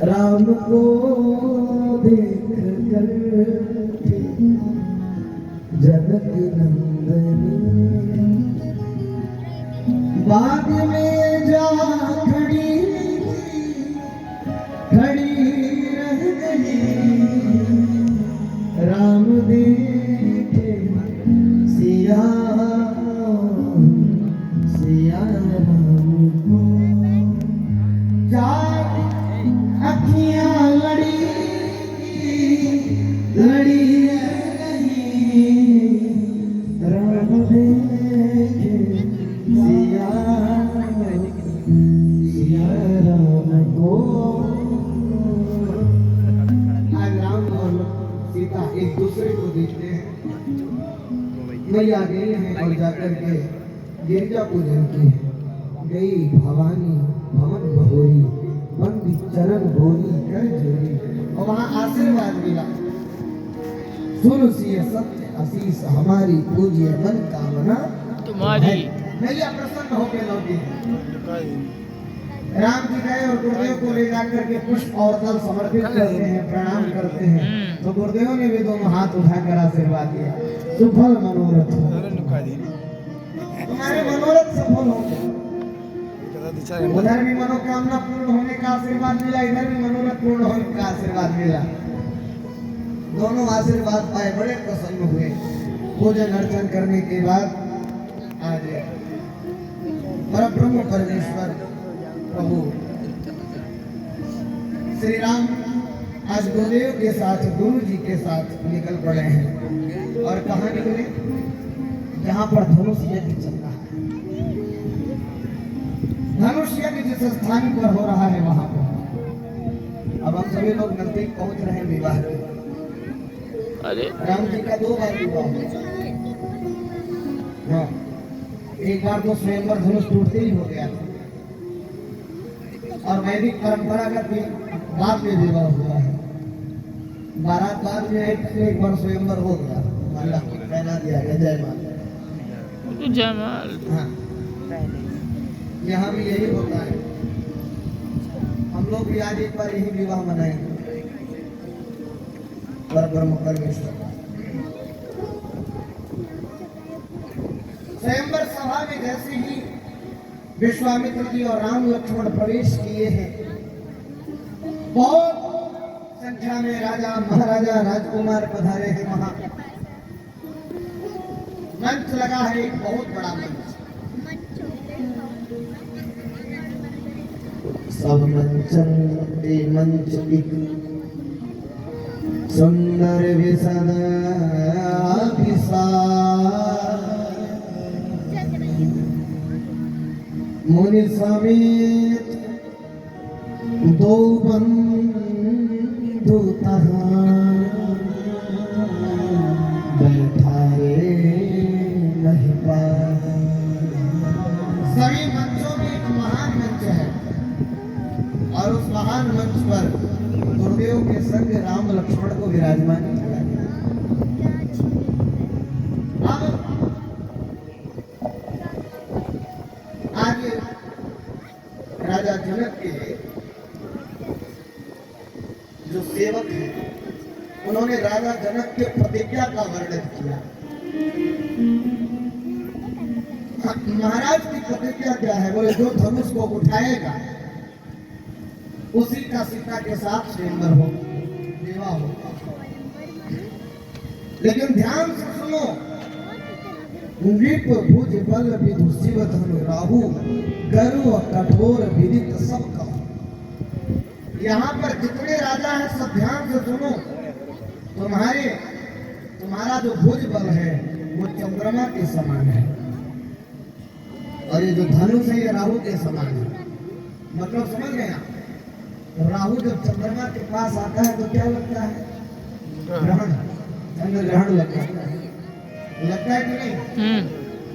राम को देख कर जनक नंदनी बाग में जा खड़ी रह गई। राम देखे सिया राम को जाग अखियां लड़ी राम देखे सिया राम को। आज राम और सीता एक दूसरे को देखते हैं। मैया गई हैं और जाकर के गिरजा पूजन की। गई भवानी भवन बहोरी बंदी चरण भोरी कर जोरी। और वहां आशीर्वाद मिला। सुन सिय सत्य आशीष हमारी पूज्य मन कामना तुम्हारी। मैया प्रसन्न होकर लौटी। राम जी गए और गुरुदेव को ले जाकर के पुष्प और दल समर्पित करते हैं, प्रणाम करते हैं। तो गुरुदेव ने भी दोनों हाथ उठाकर आशीर्वाद दिया। सुफल मनोरथ तुम्हारे मनोरथ सफल हो गए। उधर भी मनोकामना पूर्ण होने का आशीर्वाद मिला, इधर भी मनोरथ पूर्ण होने का आशीर्वाद मिला। दोनों आशीर्वाद पाए, बड़े प्रसन्न हुए। पूजन अर्चन करने के बाद आज परब्रह्म परमेश्वर प्रभु श्री राम आज गुरुदेव के साथ गुरु जी के साथ निकल पड़े हैं। और कहाँ निकले? जहाँ पर धनुष यज्ञ चल रहा है। धनुष यज्ञ जिस स्थान पर हो रहा है वहां पर अब हम सभी लोग नजदीक पहुंच रहे हैं विवाह के। अरे राम जी का 2 बार विवाह हुआ। हाँ, एक बार तो स्वयंवर धनुष टूटते ही हो गया था और वैदिक परंपरागत भी बाद में विवाह हुआ है। बारात बाद में एक बार स्वयंवर हो गया, माला पहना दिया गया। जय माला जयमाल। हाँ, यहाँ भी यही होता है। हम लोग भी आज एक बार यही विवाह मनाएंगे परब्रह्म परमेश्वर। स्वयंवर सभा में जैसे ही विश्वामित्र जी और राम लक्ष्मण प्रवेश किए हैं, बहुत संख्या में राजा महाराजा राजकुमार पधारे हैं। वहां मंच लगा है, एक बहुत बड़ा मंच। सब मंचन मंच एक सुंदर विसद मुनि समेत 2 बंधु बैठा रे नहीं पा। सभी मंचों में एक महान मंच है और उस महान मंच पर गुरुदेव के संग राम लक्ष्मण को विराजमान किया गया। अब आज राजा जनक के जो सेवक हैं उन्होंने राजा जनक के प्रतिज्ञा का वर्णन किया। महाराज की प्रतिज्ञा क्या है? बोले जो धनुष को उठाएगा उसी का सीता के साथ स्वयंवर हो, विवाह होगा। लेकिन ध्यान से सुनो, भुज बल विधु शिव धनु राहु गरु कठोर विदित सब का। यहाँ पर जितने राजा हैं सब ध्यान से सुनो। तुम्हारा जो भुज बल है वो चंद्रमा के समान है और ये जो धनुष है ये राहु के समान है। मतलब समझ गए आप? राहु जब चंद्रमा के पास आता है तो क्या लगता है? ग्रहण, चंद्र ग्रहण लगता है कि नहीं?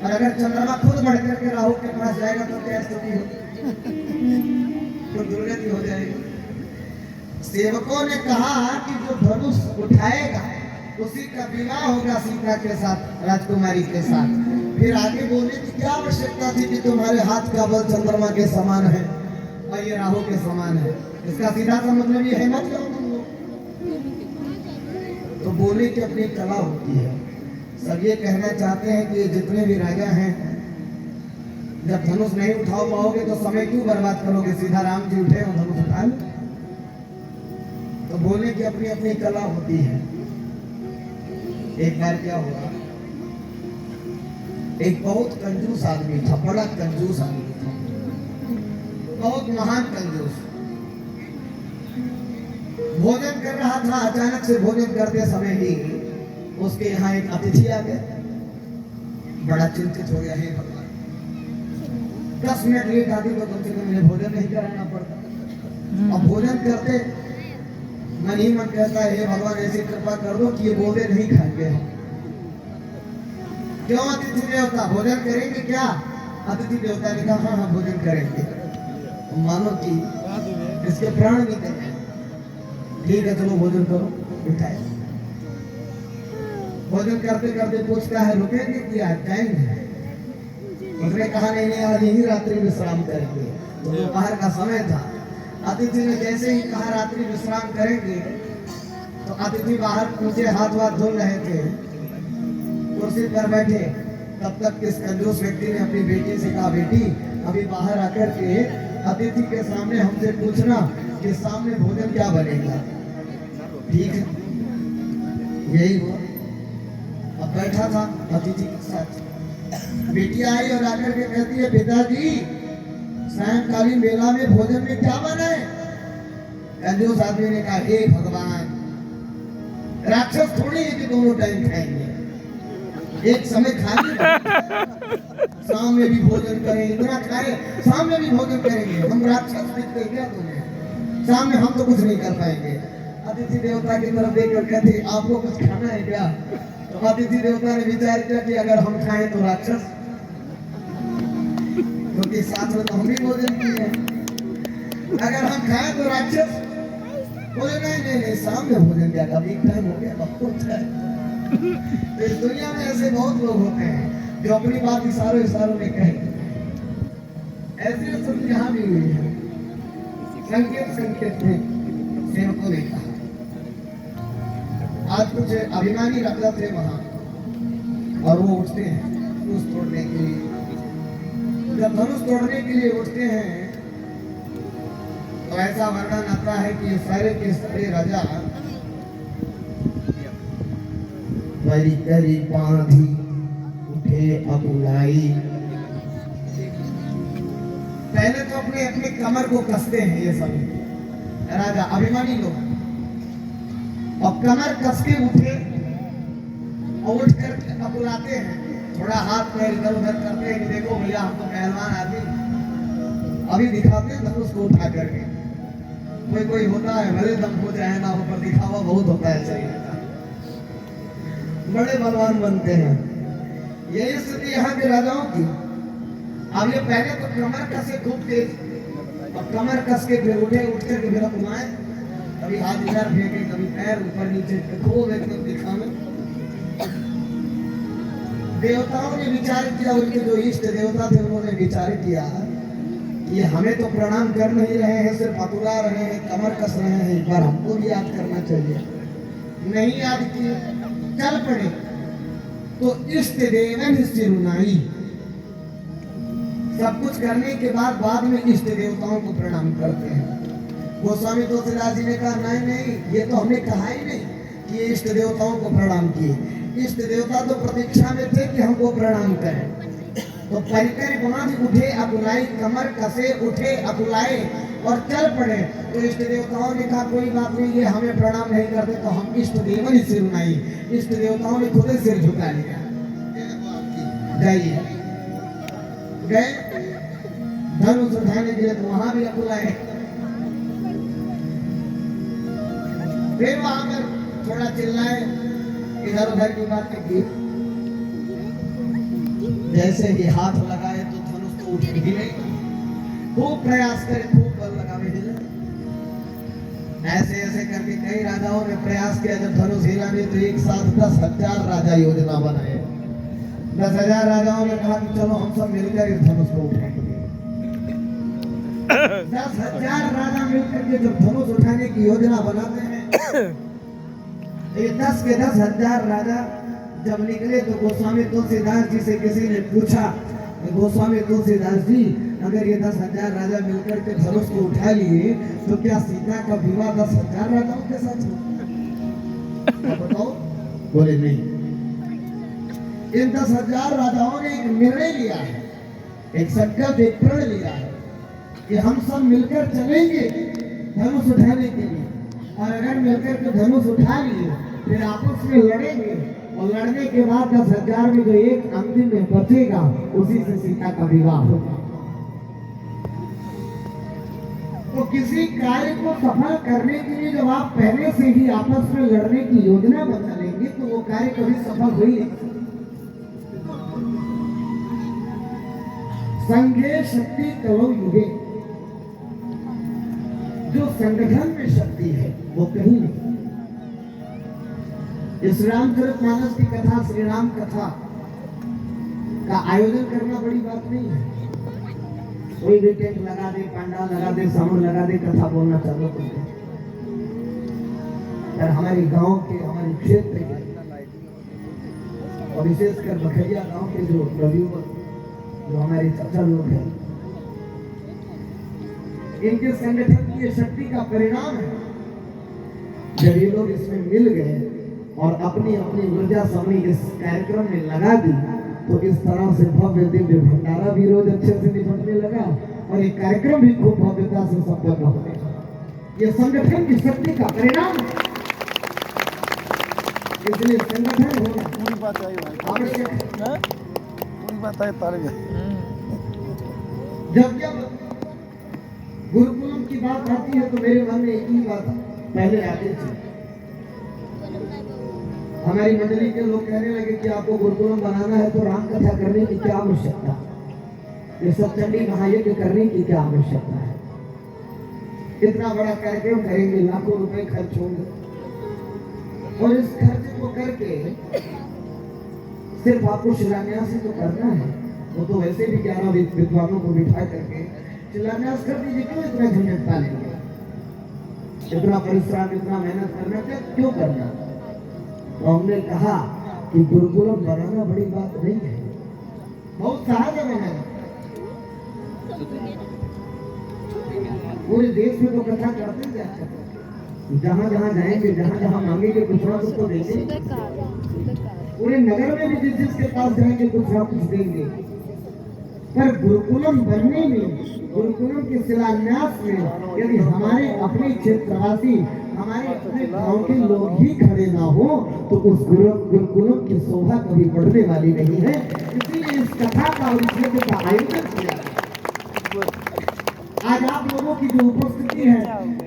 और अगर चंद्रमा खुद बढ़ करके राहु के पास जाएगा तो क्या स्थिति होगी? तो दुर्गति हो जाएगी। सेवकों ने कहा कि जो धनुष उठाएगा उसी का विवाह होगा सीता के साथ, राजकुमारी के साथ। फिर आगे बोलने की क्या आवश्यकता थी कि तुम्हारे हाथ का बल चंद्रमा के समान है और ये राहु के समान है। इसका सीधा सा मतलब ये है मत जाओ तुम लोग। तो बोलने की अपनी कला होती है। सब ये कहना चाहते हैं कि जितने भी राजा हैं, जब धनुष नहीं उठा पाओगे तो समय क्यों बर्बाद करोगे, सीधा राम जी उठे और धनुष उठा लो। तो बोलने की अपनी अपनी कला होती है। एक बार क्या हुआ, एक बहुत कंजूस आदमी था, बड़ा कंजूस आदमी था, बहुत महान कंजूस। भोजन कर रहा था, अचानक से भोजन करते समय ही उसके यहाँ एक अतिथि आ गया। बड़ा चिंतित हो गया, हे भगवान 10 मिनट लेट आती तो कम से कम मुझे भोजन नहीं कराना पड़ता। अब भोजन करते मन ही मन कहता है, हे भगवान ऐसी कृपा कर दो कि ये बोले नहीं खाएंगे। क्यों अतिथि देवता, भोजन करेंगे क्या? अतिथि देवता ने कहा हाँ हाँ भोजन करेंगे। मानो कि इसके प्राण निकल गए। ठीक है चलो भोजन करो, उठाए। भोजन करते करते पूछता है रुकेंगे क्या जाएंगे? उसने कहा नहीं नहीं आज यही रात्रि विश्राम करेंगे। तो दोपहर का समय था। अतिथि ने जैसे ही कहा रात्रि विश्राम करेंगे, तो अतिथि बाहर पूछे हाथ वाथ धो रहे थे, कुर्सी पर बैठे। तब तक इस कंजूस व्यक्ति ने अपनी बेटी से कहा, बेटी अभी बाहर आकर के अतिथि के सामने हमसे पूछना कि सामने भोजन क्या बनेगा। ठीक है, यही हुआ। अब बैठा था अतिथि के साथ, बेटी आई और आकर के कहती है, पिताजी सायंकालीन मेला में भोजन में क्या बना है? कंजूस आदमी ने कहा, हे भगवान राक्षस थोड़ी है कि दोनों टाइम खाएंगे, एक समय खाएंगे शाम में भी भोजन करें, इतना खाए शाम में भी भोजन करेंगे। हम राक्षस दिखते क्या तुम्हें? शाम में हम तो कुछ नहीं कर पाएंगे। अतिथि देवता की तरफ देखकर कहते, आपको कुछ खाना है क्या? तो अतिथि देवता ने विचार किया कि अगर हम खाएं तो राक्षस, क्योंकि साथ में तो हम भी भोजन किए, अगर हम खाएं तो राक्षस। बोले नहीं नहीं शाम में भोजन क्या, कभी टाइम हो गया बहुत है। तो इस दुनिया में ऐसे बहुत लोग होते हैं जो अपनी बात इशारों में कहेंगे। ऐसी स्थिति यहाँ भी हुई है। संकेत में सेवकों ने कहा, आज कुछ अभिमानी राजा थे वहां, और वो उठते हैं धनुष तोड़ने के लिए। जब धनुष तोड़ने के लिए उठते हैं तो ऐसा वर्णन आता है कि सारे के सारे राजा परी करी बांधी उठे अबुलाई। पहले तो अपने अपने कमर को कसते हैं ये सब राजा, अभिमानी लोग, और कमर कस के उठे और उठ कर अबुलाते हैं। थोड़ा हाथ पैर इधर उधर करते हैं कि देखो भैया हम तो पहलवान आदमी, अभी दिखाते हैं धनुष को उठा करके। कोई होता है भले दम हो जाए ना हो, पर दिखावा बहुत होता है शरीर का, बड़े बलवान बनते हैं। यही स्थिति यहाँ के राजाओं की। अब ये पहले तो कमर कसे खूब तेज, और कमर कस के फिर उठे, उठ कर फिर घुमाए, कभी हाथ इधर फेंके, कभी पैर ऊपर नीचे, खूब एकदम दिखाने। देवताओं ने विचार किया, उनके जो इष्ट देवता थे उन्होंने विचार किया ये हमें तो प्रणाम कर नहीं रहे हैं, सिर्फ अतुला रहे हैं, कमर कस रहे हैं, एक बार हमको भी याद करना चाहिए। नहीं याद किए, चल पड़े तो इष्ट देवन सिरुनाई। सब कुछ करने के बाद में इष्ट देवताओं को प्रणाम करते हैं। गोस्वामी तुलसीदास जी ने कहा नहीं नहीं, ये तो हमने कहा ही नहीं कि इष्ट देवताओं को प्रणाम किए। इष्ट देवता तो प्रतीक्षा में थे कि हमको प्रणाम करें। तो परिकर बांध उठे अकुलाई, कमर कसे उठे अकुलाए और चल पड़े। तो इष्ट देवताओं ने कहा कोई बात नहीं, ये हमें प्रणाम नहीं करते तो हम इष्ट देवन ही सिरुनाई। इष्ट देवताओं ने खुद सिर झुका लिया। जाइए गए धनुष उठाने के लिए, तो वहां भी अकुलाए। फिर वहां पर थोड़ा चिल्लाए, इधर उधर की बातें की। जैसे ही हाथ लगाए तो धनुष तो उठ ही नहीं। खूब प्रयास करे, खूब बल लगावे हिले। ऐसे ऐसे करके कई राजाओं ने प्रयास किया। जब धनुष हिला नहीं तो एक साथ 10,000 राजा योजना बनाए। 10,000 राजाओं ने कहा कि चलो हम सब मिलकर इस धनुष को उठाएंगे। 10,000 राजा मिलकर के जब धनुष उठाने की योजना बनाते हैं, ये 10 के 10,000 राजा जब निकले तो गोस्वामी तुलसीदास जी से किसी ने पूछा, गोस्वामी तुलसीदास जी अगर ये 10,000 राजा मिलकर के धनुष को उठा लिए तो क्या सीता का विवाह 10,000 राजाओं के साथ हो? बताओ। बोले नहीं, इन 10,000 राजाओं ने एक निर्णय लिया है, एक संकल्प, एक प्रण लिया है कि हम सब मिलकर चलेंगे धनुष उठाने के लिए, और अगर मिलकर के धनुष उठा लिए फिर आपस में लड़ेंगे, और लड़ने के बाद 10,000 में जो एक अंतिम में बचेगा उसी से सीता का विवाह होगा। तो किसी कार्य को सफल करने के लिए जब आप पहले से ही आपस में लड़ने की योजना बना लेंगे तो वो कार्य कभी सफल हो ही नहीं। संघे शक्ति कलौ युगे, जो संगठन में शक्ति है वो कहीं नहीं। इस रामचरितमानस की कथा, श्री राम कथा का आयोजन करना बड़ी बात नहीं है। कोई भी टेंट लगा दे, पंडाल लगा दे, साउंड लगा दे, कथा बोलना चालू कर दे। और हमारे गांव के, हमारे क्षेत्र के और विशेषकर बखरिया गांव के जो रविवर, जो हमारे चाचा लोग हैं, इनके संगठन की शक्ति का परिणाम है। जब ये लोग इसमें मिल गए और अपनी अपनी ऊर्जा समय इस कार्यक्रम में लगा दी तो इस तरह से भव्य दिव्य भंडारा भी रोज अच्छे से निपटने लगा और ये कार्यक्रम भी खूब भव्यता से संपन्न होने लगा। ये संगठन की शक्ति का परिणाम है। इसलिए संगठन होना पूरी बात आई भाई, आवश्यक है। पूरी बात आई तार गया। जब जब गुरुकुलम की बात आती है तो मेरे मन में एक ही बात पहले आती थी। हमारी मंडली के लोग कहने लगे कि आपको गुरुकुलम बनाना है तो राम कथा करने की क्या आवश्यकता, ये सब चंडी महायज्ञ करने की क्या आवश्यकता है, इतना बड़ा कार्यक्रम करेंगे, लाखों रुपए खर्च होंगे, और इस खर्च को करके सिर्फ आपको शिलान्यास ही तो करना है। वो तो वैसे भी 11 विद्वानों को बिठा करके शिलान्यास कर दीजिए, क्यों इतना झंझट पालेंगे, इतना परिश्रम, इतना मेहनत करना, क्यों करना। तो हमने कहा कि गुरुकुलम बनाना बड़ी बात नहीं है, बहुत सहज है बनाना। पूरे देश में तो कथा करते जाते हैं, जहाँ जहाँ जाएंगे, जहाँ जहाँ मांगेंगे कुछ ना कुछ तो देंगे। पूरे नगर में भी जिसके पास जाएंगे कुछ ना कुछ देंगे। पर गुरुकुलम बनने में, गुरुकुलम के शिलान्यास में यदि हमारे अपने क्षेत्रवासी, हमारे अपने गांव के लोग ही खड़े ना हो तो उस गुरुकुलम की शोभा कभी बढ़ने वाली नहीं है। इसीलिए इस कथा का और इस यज्ञ का आयोजन किया। आज आप लोगों की जो उपस्थिति है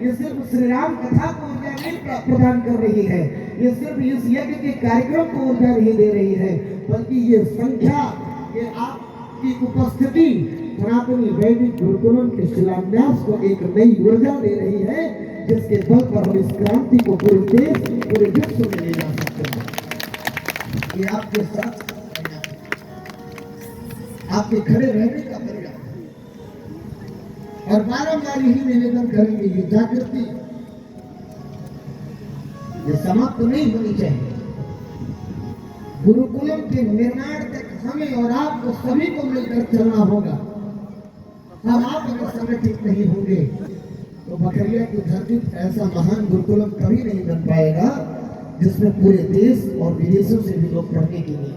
ये सिर्फ श्री राम कथा को ऊर्जा नहीं प्रदान कर रही है, ये सिर्फ इस यज्ञ के कार्यक्रम को ऊर्जा नहीं दे रही है, बल्कि ये संख्या, ये आपकी उपस्थिति सनातनी वैदिक गुरुकुलम के शिलान्यास को एक नई ऊर्जा दे रही है, जिसके बल पर हम इस क्रांति को पूरे देश, पूरे विश्व में ले जा सकते हैं। ये आपके साथ आपके खड़े रहने का परिणाम, और बारंबार यही निवेदन करेंगे, ये जागृति ये समाप्त नहीं होनी चाहिए। गुरुकुलम के निर्माण तक हमें और आपको सभी को मिलकर चलना होगा। हम आप अगर संगठित नहीं होंगे तो बकरिया की धरती ऐसा महान गुरुकुलम कभी नहीं बन पाएगा जिसमें पूरे देश और विदेशों से भी लोग पढ़ने के लिए।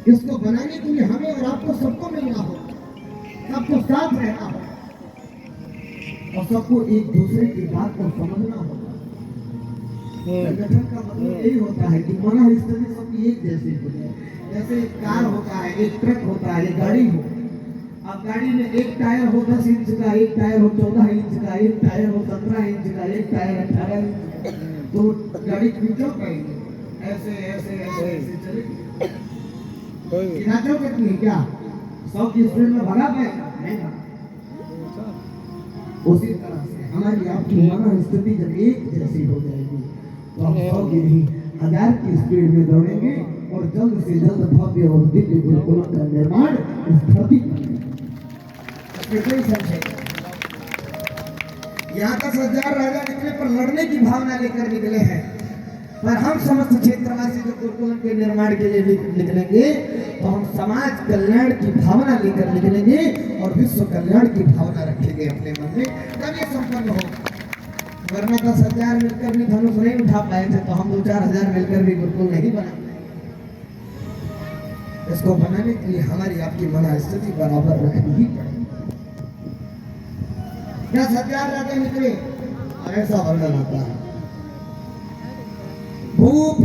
इसको बनाने के लिए हमें और आपको सबको मिलना होगा, सबको साथ रहना होगा और सबको एक दूसरे की बात को समझना होगा। संगठन का मतलब यही होता है कि मना स्थिति सबकी एक जैसी हो जाए। जैसे एक कार होता है, एक ट्रक होता है, एक गाड़ी हो। अब गाड़ी में एक टायर हो 10 इंच का, एक टायर हो 14 इंच का, एक टायर हो 17 इंच का, एक टायर 18 इंच का, तो गाड़ी खींचो पाएगी, ऐसे ऐसे ऐसे ऐसे चलेगी। खींचो कितनी क्या 100 की स्पीड में भगा पाएगा? नहीं। उसी तरह से हमारी आपकी मन स्थिति जब एक जैसी हो जाएगी तो हम 100 की नहीं 1000 की स्पीड में दौड़ेंगे और जल्द से जल्द भव्य और दिव्य गुरुकुलम का निर्माण इस धरती पर। ये कोई संशय। यहाँ तक 1000 राजा निकले पर लड़ने की भावना लेकर निकले हैं, पर हम समस्त क्षेत्रवासी जो गुरुकुल के निर्माण के लिए निकलेंगे तो हम समाज कल्याण की भावना लेकर निकलेंगे और विश्व कल्याण की भावना रखेंगे अपने मन में, तब ये संपन्न हो। वरना 10,000 मिलकर भी धनुष नहीं उठा पाए थे तो हम 2-4 हजार मिलकर भी गुरुकुल नहीं बना। इसको बनाने के लिए हमारी आपकी मना स्थिति बराबर रखनी ही पड़ेगी। 10,000 राजा निकले और ऐसा वर्णन आता है। भूप